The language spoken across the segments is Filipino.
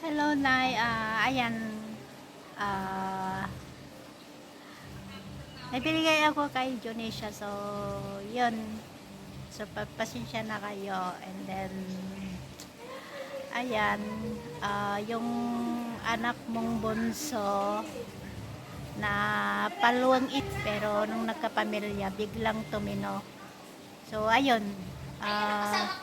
Hello, Nay. Ayan. Ah, may binigay ako kay Jonisha. So, yun. So, pasensya na kayo. And then, ayan. Yung anak mong bunso na paluwang it pero nung nagkapamilya, biglang tumino. So, ayun. Ah,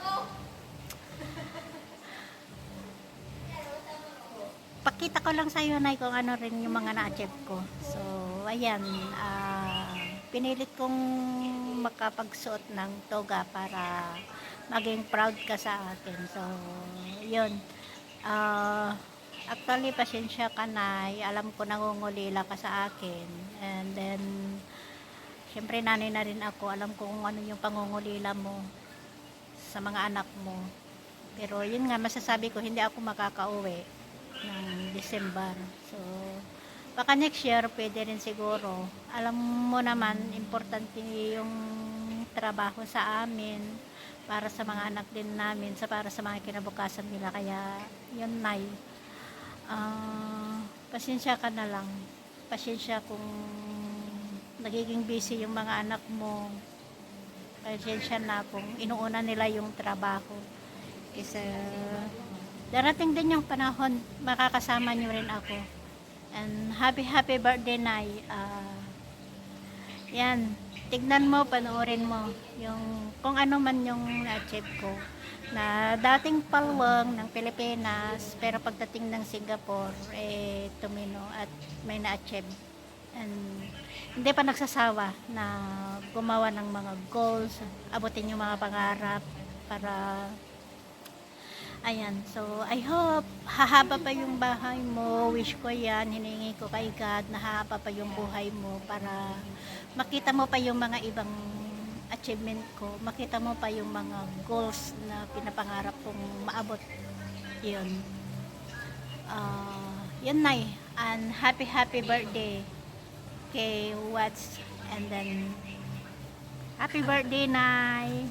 pakita ko lang sa iyo na kung ano rin yung mga na-achieve ko. So, ayan, pinilit kong makapagsuot ng toga para maging proud ka sa akin. So, yun. Ah, actually, pasensya ka na. Alam ko nangungulila ka sa akin. And then, syempre nanay na rin ako. Alam ko kung ano yung pangungulila mo sa mga anak mo. Pero yun nga, masasabi ko, hindi ako makakauwi ng December. So, baka next year, pwede rin siguro. Alam mo naman, importante yung trabaho sa amin, para sa mga anak din namin, para sa mga kinabukasan nila. Kaya, yun, Nay. Pasensya ka na lang. Pasensya kung nagiging busy yung mga anak mo. Pasensya na kung inuuna nila yung trabaho. Kasi darating din yung panahon, makakasama nyo rin ako. And happy birthday, Nay. Yan, tignan mo, panoorin mo yung kung ano man yung na-achieve ko, na dating palwang ng Pilipinas, pero pagdating ng Singapore, tumino at may na-achieve. And hindi pa nagsasawa na gumawa ng mga goals, abutin yung mga pangarap para. Ayan, so I hope hahaba pa yung bahay mo. Wish ko yan, hiningi ko kay God na hahaba pa yung buhay mo para makita mo pa yung mga ibang achievement ko. Makita mo pa yung mga goals na pinapangarap kong maabot. Yun. Yun, Nay. And happy birthday kay Watts. And then, happy birthday, Nay.